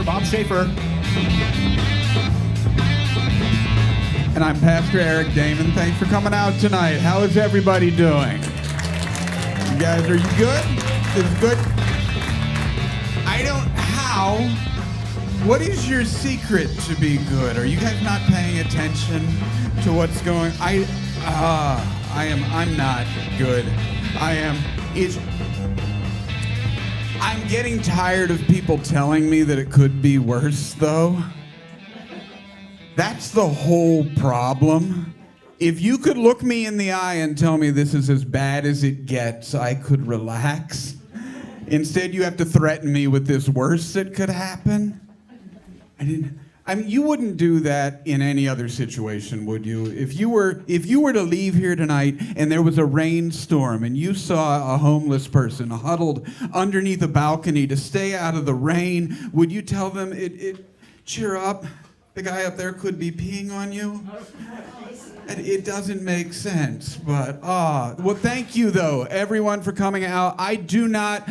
Pastor Bob Schaefer. And I'm Pastor Eric Damon. Thanks for coming out tonight. How is everybody doing? You guys, are you good? This is good? What is your secret to be good? Are you guys not paying attention to what's going? I'm not good. I'm getting tired of people telling me that it could be worse, though. That's the whole problem. If you could look me in the eye and tell me this is as bad as it gets, I could relax. Instead, you have to threaten me with this worse that could happen. You wouldn't do that in any other situation, would you? If you were to leave here tonight and there was a rainstorm and you saw a homeless person huddled underneath a balcony to stay out of the rain, would you tell them, cheer up, the guy up there could be peeing on you? It doesn't make sense, but well, thank you though, everyone, for coming out. I do not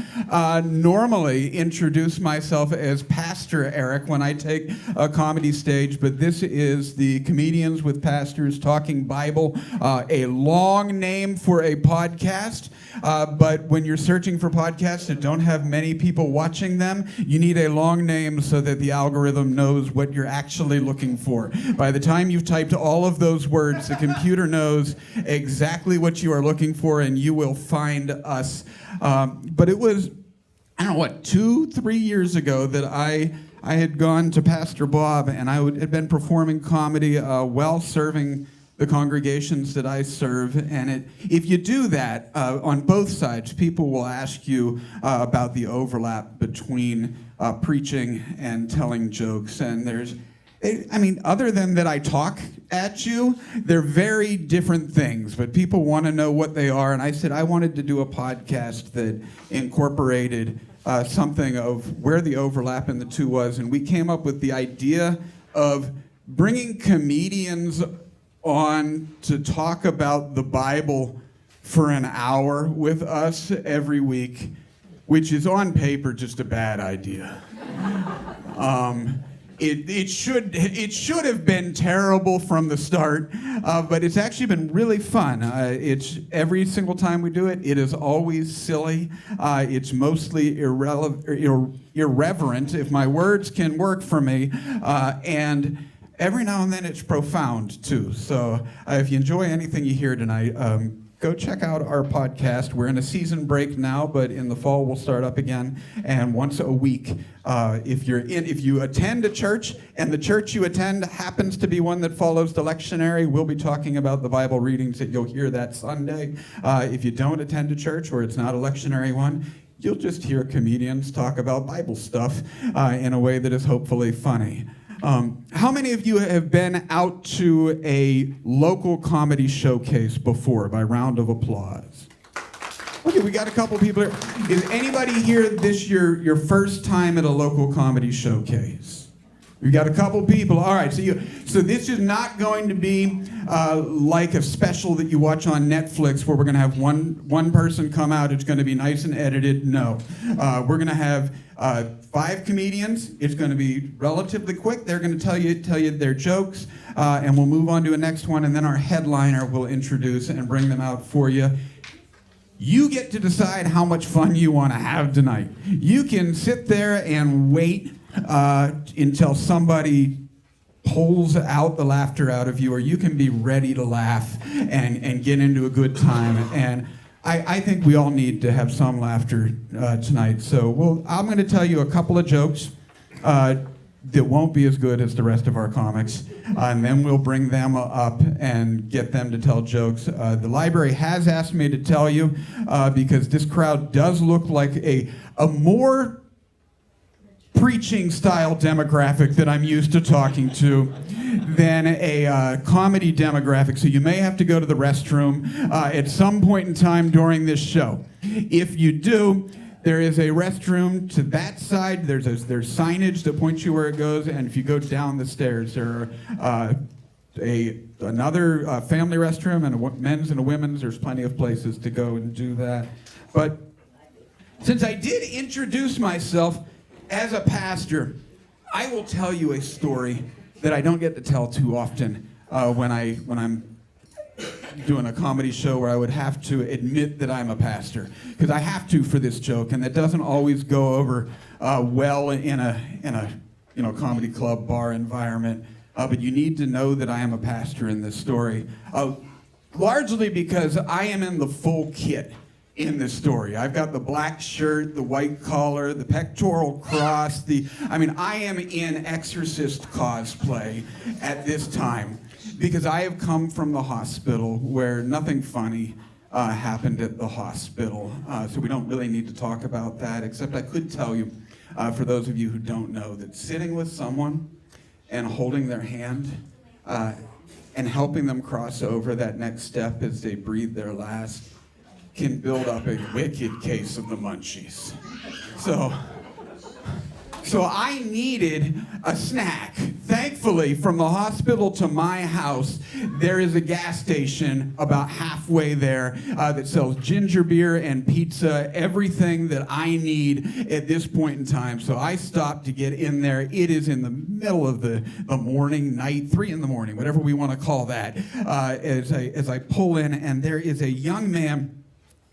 normally introduce myself as Pastor Eric when I take a comedy stage, but this is the Comedians with Pastors Talking Bible, a long name for a podcast. But when you're searching for podcasts that don't have many people watching them, you need a long name so that the algorithm knows what you're actually looking for. By the time you've typed all of those words, the computer knows exactly what you are looking for, and you will find us. But it was, 2-3 years ago that I had gone to Pastor Bob, and I had been performing comedy while serving the congregations that I serve. And if you do that, on both sides, people will ask you about the overlap between preaching and telling jokes. And other than that I talk at you, they're very different things, but people want to know what they are. And I said I wanted to do a podcast that incorporated something of where the overlap in the two was. And we came up with the idea of bringing comedians on to talk about the Bible for an hour with us every week, which is on paper just a bad idea. It should have been terrible from the start, but it's actually been really fun. It's every single time we do it, it is always silly. It's mostly irreverent, if my words can work for me, and every now and then it's profound too. So if you enjoy anything you hear tonight, go check out our podcast. We're in a season break now, but in the fall we'll start up again. And once a week, if you attend a church and the church you attend happens to be one that follows the lectionary, we'll be talking about the Bible readings that you'll hear that Sunday. If you don't attend a church or it's not a lectionary one, you'll just hear comedians talk about Bible stuff in a way that is hopefully funny. How many of you have been out to a local comedy showcase before? By round of applause. Okay, we got a couple people here. Is anybody here this your first time at a local comedy showcase? We got a couple people. All right, so this is not going to be like a special that you watch on Netflix where we're going to have one person come out. It's going to be nice and edited. No, we're going to have 5 comedians. It's going to be relatively quick. They're going to tell you their jokes, and we'll move on to a next one, and then our headliner will introduce and bring them out for you. You get to decide how much fun you want to have tonight. You can sit there and wait until somebody pulls out the laughter out of you, or you can be ready to laugh and get into a good time. And I think we all need to have some laughter tonight. So I'm going to tell you a couple of jokes that won't be as good as the rest of our comics, and then we'll bring them up and get them to tell jokes. The library has asked me to tell you, because this crowd does look like a more preaching style demographic that I'm used to talking to than a comedy demographic. So you may have to go to the restroom at some point in time during this show. If you do, there is a restroom to that side. There's signage that points you where it goes, and if you go down the stairs, there are another family restroom and a men's and a women's. There's plenty of places to go and do that. But since I did introduce myself as a pastor, I will tell you a story that I don't get to tell too often when I'm doing a comedy show where I would have to admit that I'm a pastor, because I have to for this joke, and that doesn't always go over well in a comedy club bar environment. But you need to know that I am a pastor in this story, largely because I am in the full kit in this story. I've got the black shirt, the white collar, the pectoral cross, I am in exorcist cosplay at this time, because I have come from the hospital where nothing funny happened at the hospital. So we don't really need to talk about that, except I could tell you, for those of you who don't know, that sitting with someone and holding their hand and helping them cross over that next step as they breathe their last can build up a wicked case of the munchies. So I needed a snack. Thankfully, from the hospital to my house, there is a gas station about halfway there that sells ginger beer and pizza, everything that I need at this point in time. So I stopped to get in there. It is in the middle of the morning, night, 3 in the morning, whatever we want to call that, as I pull in, and there is a young man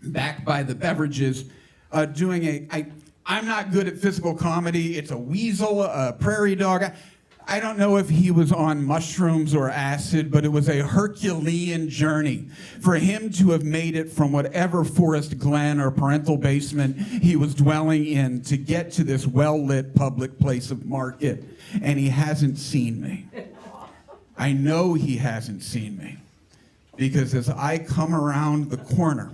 back by the beverages doing I'm not good at physical comedy. It's a weasel, a prairie dog. I don't know if he was on mushrooms or acid, but it was a Herculean journey for him to have made it from whatever forest glen or parental basement he was dwelling in to get to this well-lit public place of market. And he hasn't seen me. I know he hasn't seen me, because as I come around the corner,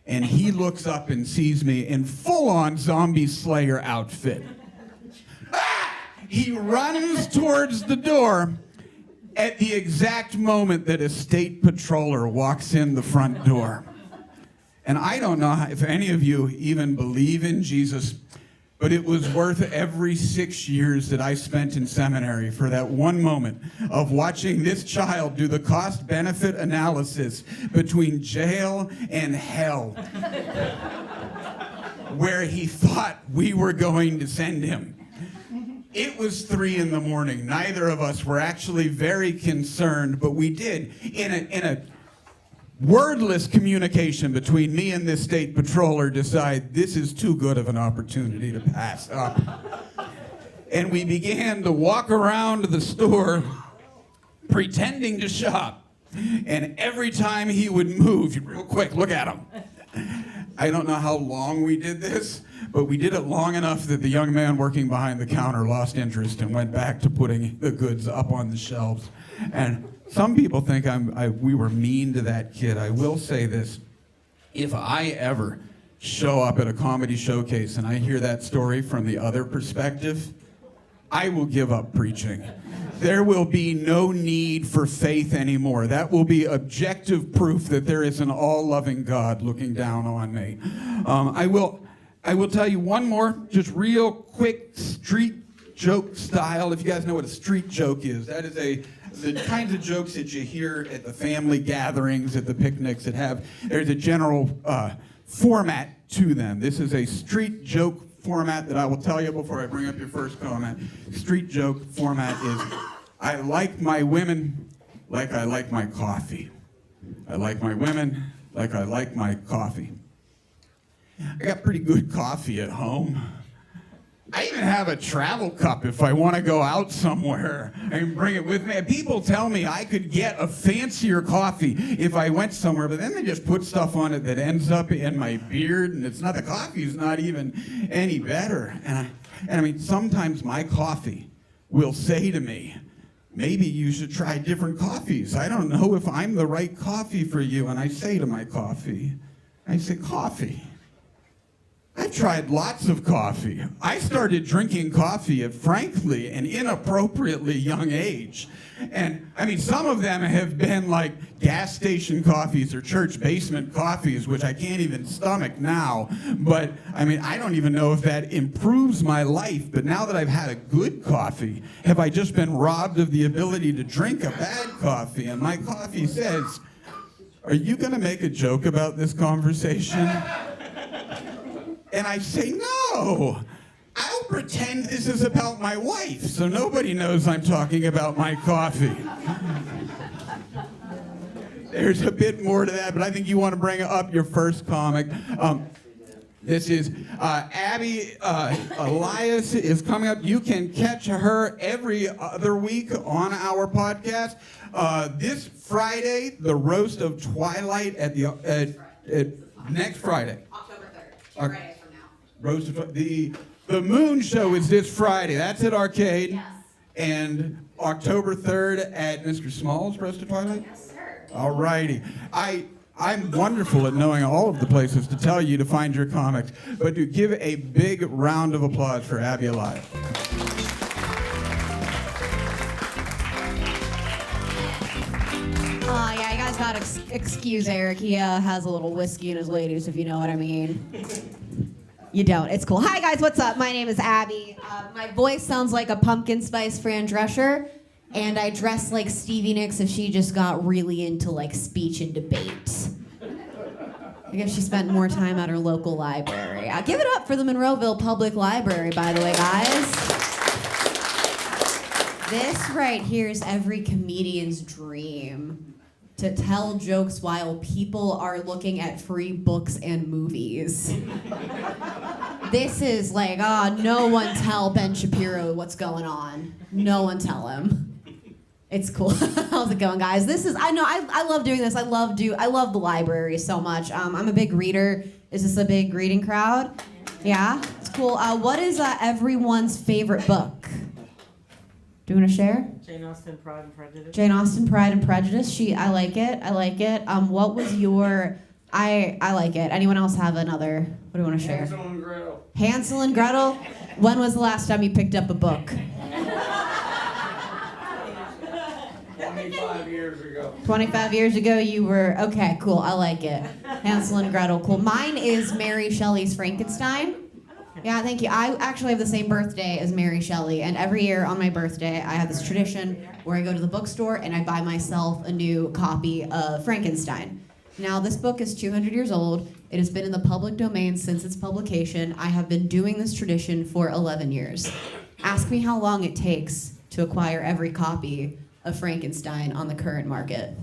and he looks up and sees me in full-on zombie slayer outfit. He runs towards the door at the exact moment that a state patroller walks in the front door. And I don't know if any of you even believe in Jesus, but it was worth every 6 years that I spent in seminary for that one moment of watching this child do the cost-benefit analysis between jail and hell, where he thought we were going to send him. It was 3 in the morning. Neither of us were actually very concerned, but we did, in a wordless communication between me and this state patroller, decide this is too good of an opportunity to pass up. And we began to walk around the store pretending to shop. And every time he would move, real quick, look at him. I don't know how long we did this, but we did it long enough that the young man working behind the counter lost interest and went back to putting the goods up on the shelves. And some people think we were mean to that kid. I will say this. If I ever show up at a comedy showcase and I hear that story from the other perspective, I will give up preaching. There will be no need for faith anymore. That will be objective proof that there is an all-loving God looking down on me. I will tell you one more, just real quick, street joke style. If you guys know what a street joke is, that is the kinds of jokes that you hear at the family gatherings, at the picnics there's a general format to them. This is a street joke format that I will tell you before I bring up your first comment. Street joke format is, I like my women like I like my coffee. I like my women like I like my coffee. I got pretty good coffee at home. I even have a travel cup if I want to go out somewhere. I can bring it with me. People tell me I could get a fancier coffee if I went somewhere, but then they just put stuff on it that ends up in my beard, and the coffee's not even any better. And I mean, sometimes my coffee will say to me, maybe you should try different coffees. I don't know if I'm the right coffee for you. And I say to my coffee, coffee. I've tried lots of coffee. I started drinking coffee at, frankly, an inappropriately young age. And, I mean, some of them have been like gas station coffees or church basement coffees, which I can't even stomach now. But, I mean, I don't even know if that improves my life. But now that I've had a good coffee, have I just been robbed of the ability to drink a bad coffee? And my coffee says, are you going to make a joke about this conversation? And I say, no, I'll pretend this is about my wife, so nobody knows I'm talking about my coffee. There's a bit more to that, but I think you want to bring up your first comic. This is Abby Elias is coming up. You can catch her every other week on our podcast. This Friday, the Roast of Twilight at next Friday. October 3rd. 2 Fridays from now. Roast of the Moon Show is this Friday. That's at Arcade. Yes. And October 3rd at Mr. Small's Roast of Twilight? Yes, sir. All righty. I'm wonderful at knowing all of the places to tell you to find your comics, but do give a big round of applause for Abby Elias. Yeah, you guys gotta excuse Eric. He has a little whiskey in his ladies, if you know what I mean. You don't. It's cool. Hi, guys. What's up? My name is Abby. My voice sounds like a pumpkin spice Fran Drescher, and I dress like Stevie Nicks if she just got really into, like, speech and debate. I guess she spent more time at her local library. Give it up for the Monroeville Public Library, by the way, guys. This right here is every comedian's dream. To tell jokes while people are looking at free books and movies. This is like, no one tell Ben Shapiro what's going on. No one tell him. It's cool. How's it going, guys? I love doing this. I love the library so much. I'm a big reader. Is this a big reading crowd? Yeah? It's cool. What is everyone's favorite book? Do you want to share? Jane Austen, Pride and Prejudice. Jane Austen, Pride and Prejudice. I like it. What was your... I like it. Anyone else have another? What do you want to share? Hansel and Gretel. Hansel and Gretel? When was the last time you picked up a book? 25 years ago. 25 years ago you were... Okay, cool. I like it. Hansel and Gretel, cool. Mine is Mary Shelley's Frankenstein. Yeah, thank you. I actually have the same birthday as Mary Shelley, and every year on my birthday, I have this tradition where I go to the bookstore and I buy myself a new copy of Frankenstein. Now, this book is 200 years old. It has been in the public domain since its publication. I have been doing this tradition for 11 years. Ask me how long it takes to acquire every copy of Frankenstein on the current market.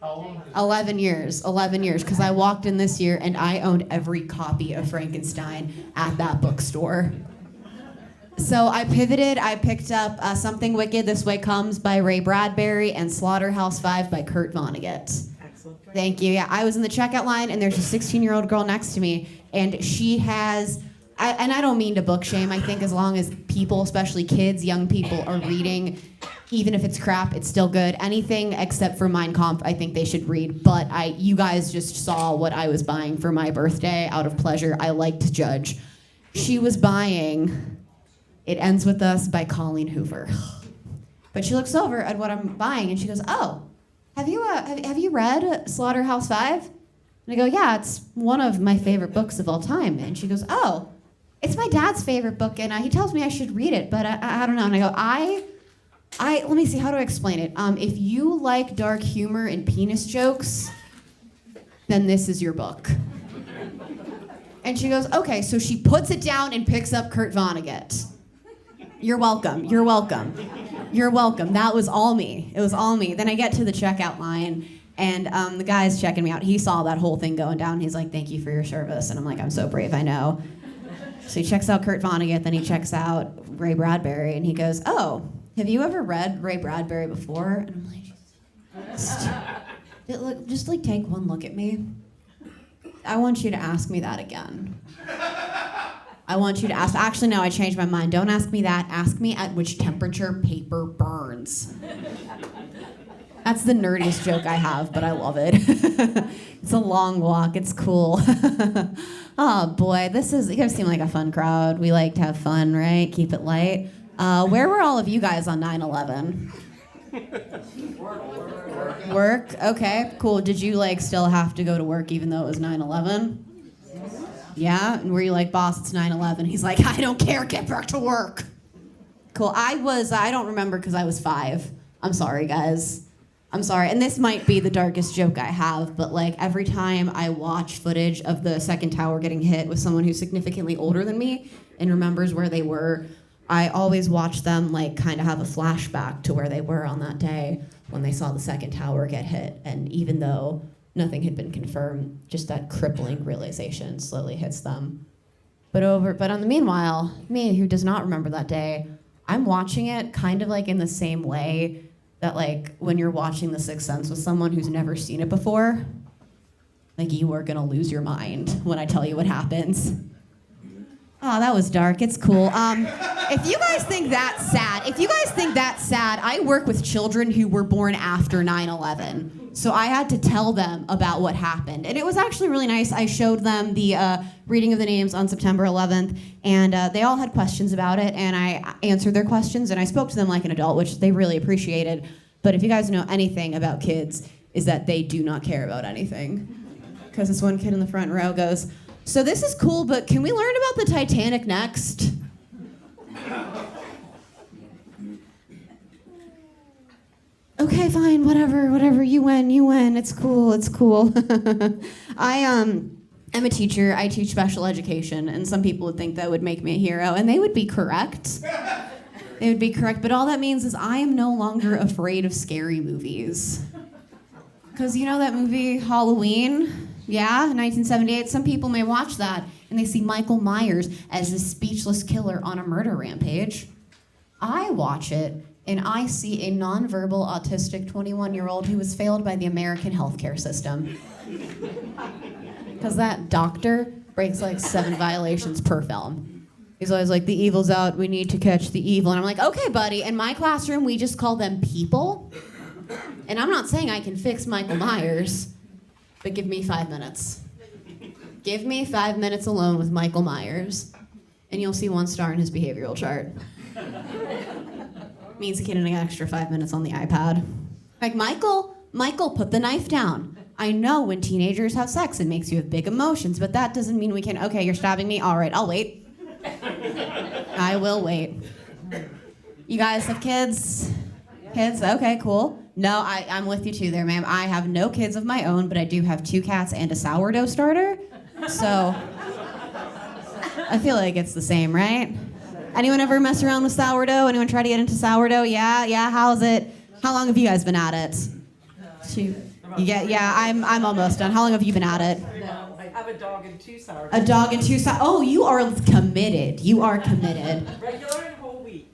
How long? 11 years, because I walked in this year and I owned every copy of Frankenstein at that bookstore. So I pivoted, I picked up Something Wicked This Way Comes by Ray Bradbury and Slaughterhouse-Five by Kurt Vonnegut. Excellent. Thank you. Yeah, I was in the checkout line and there's a 16-year-old girl next to me and she has, and I don't mean to book shame, I think as long as people, especially kids, young people, are reading, even if it's crap, it's still good. Anything except for Mein Kampf, I think they should read. But you guys just saw what I was buying for my birthday out of pleasure. I like to judge. She was buying It Ends With Us by Colleen Hoover. But she looks over at what I'm buying and she goes, "Oh, have you read Slaughterhouse-Five?" And I go, "Yeah, it's one of my favorite books of all time." And she goes, "Oh, it's my dad's favorite book, and he tells me I should read it, but I don't know." And I go, let me see, how do I explain it? If you like dark humor and penis jokes, then this is your book. And she goes, "Okay," so she puts it down and picks up Kurt Vonnegut. You're welcome. That was all me. It was all me. Then I get to the checkout line, and the guy's checking me out. He saw that whole thing going down. He's like, "Thank you for your service." And I'm like, "I'm so brave, I know." So he checks out Kurt Vonnegut, then he checks out Ray Bradbury, and he goes, "Oh, have you ever read Ray Bradbury before?" And I'm like, just take one look at me. I want you to ask me that again. I want you to ask, actually no, I changed my mind. Don't ask me that. Ask me at which temperature paper burns. That's the nerdiest joke I have, but I love it. It's a long walk. It's cool. Oh boy, you guys seem like a fun crowd. We like to have fun, right? Keep it light. Where were all of you guys on 9/11? Work? Okay, cool. Did you still have to go to work even though it was 9/11? Yeah? And were you like, "Boss, it's 9/11. He's like, "I don't care, get back to work." Cool. I don't remember because I was 5. I'm sorry, guys. I'm sorry. And this might be the darkest joke I have, but every time I watch footage of the second tower getting hit with someone who's significantly older than me, and remembers where they were, I always watch them like kind of have a flashback to where they were on that day when they saw the second tower get hit. And even though nothing had been confirmed, just that crippling realization slowly hits them. But on the meanwhile, me who does not remember that day, I'm watching it kind of like in the same way that like when you're watching The Sixth Sense with someone who's never seen it before, like you are gonna lose your mind when I tell you what happens. Oh, that was dark. It's cool. If you guys think that's sad, I work with children who were born after 9/11. So I had to tell them about what happened. And it was actually really nice. I showed them the reading of the names on September 11th, and they all had questions about it, and I answered their questions, and I spoke to them like an adult, which they really appreciated. But if you guys know anything about kids, is that they do not care about anything. Because this one kid in the front row goes, "So this is cool, but can we learn about the Titanic next?" Okay, fine, whatever, you win, it's cool. I'm a teacher, I teach special education, and some people would think that would make me a hero, and they would be correct. But all that means is I am no longer afraid of scary movies. Because you know that movie, Halloween? Yeah, 1978, some people may watch that, and they see Michael Myers as a speechless killer on a murder rampage. I watch it, and I see a nonverbal autistic 21-year-old who was failed by the American healthcare system. Because that doctor breaks like 7 violations per film. He's always like, the evil's out, we need to catch the evil. And I'm like, okay, buddy, in my classroom, we just call them people. And I'm not saying I can fix Michael Myers, but give me 5 minutes. Give me 5 minutes alone with Michael Myers, and you'll see 1 star in his behavioral chart. Means he can get an extra 5 minutes on the iPad. Like, Michael, put the knife down. I know when teenagers have sex, it makes you have big emotions, but that doesn't mean we can, okay, you're stabbing me? All right, I'll wait. I will wait. You guys have kids? Kids? Okay, cool. No, I'm with you too there, ma'am. I have no kids of my own, but I do have 2 cats and a sourdough starter. So, I feel like it's the same, right? Anyone ever mess around with sourdough? Anyone try to get into sourdough? Yeah, how's it? How long have you guys been at it? 2. I'm almost done. How long have you been at it? No, I have a dog and 2 sour. A dog and 2 Oh, you are committed. Regular and whole wheat.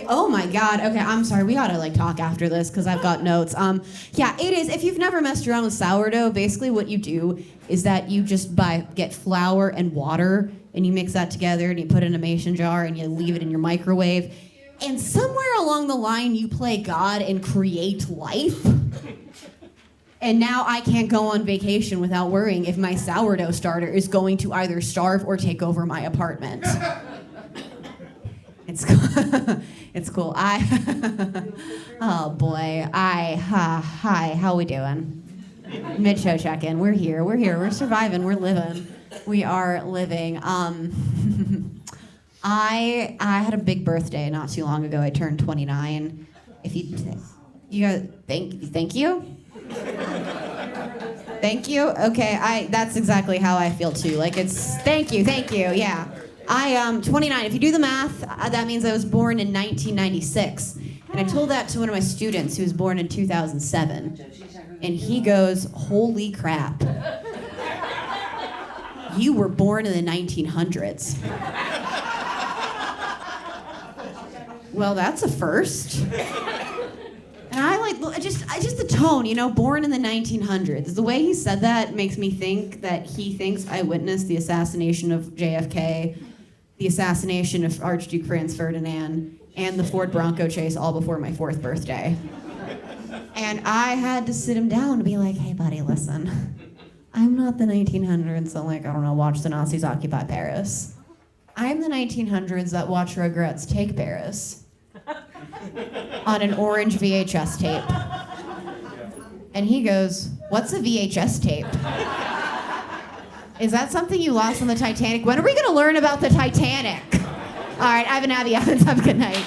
Oh my God. Okay, I'm sorry. We gotta like talk after this because I've got notes. Yeah, it is. If you've never messed around with sourdough, basically what you do is that you just get flour and water and you mix that together and you put it in a mason jar and you leave it in your microwave. And somewhere along the line, you play God and create life. And now I can't go on vacation without worrying if my sourdough starter is going to either starve or take over my apartment. It's cool. It's cool. Oh boy. Hi, how we doing? Mid-show check-in. We're here. We're surviving. We're living. We are living. I had a big birthday not too long ago. I turned 29. If you guys, thank you. Thank you. Okay, that's exactly how I feel too. Like it's thank you. Yeah. I am 29. If you do the math, that means I was born in 1996. And I told that to one of my students who was born in 2007. And he goes, "Holy crap. You were born in the 1900s." Well, that's a first. And I like just the tone, born in the 1900s. The way he said that makes me think that he thinks I witnessed the assassination of JFK, the assassination of Archduke Franz Ferdinand, and the Ford Bronco chase all before my 4th birthday. And I had to sit him down and be like, "Hey, buddy, listen. I'm not the 1900s that, watch the Nazis occupy Paris. I'm the 1900s that watch Rugrats Take Paris on an orange VHS tape." And he goes, "What's a VHS tape? Is that something you lost on the Titanic? When are we going to learn about the Titanic?" All right, I've been Abby Evans. Have a good night.